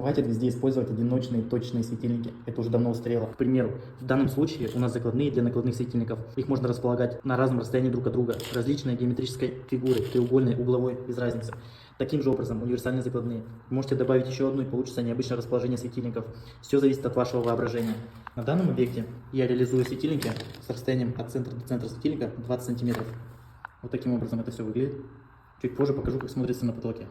Хватит везде использовать одиночные точечные светильники. Это уже давно устарело. К примеру, в данном случае у нас закладные для накладных светильников. Их можно располагать на разном расстоянии друг от друга. Различной геометрической фигуры, треугольной, угловой, без разницы. Таким же образом, универсальные закладные. Вы можете добавить еще одну, и получится необычное расположение светильников. Все зависит от вашего воображения. На данном объекте я реализую светильники с расстоянием от центра до центра светильника 20 сантиметров. Вот таким образом это все выглядит. Чуть позже покажу, как смотрится на потолке.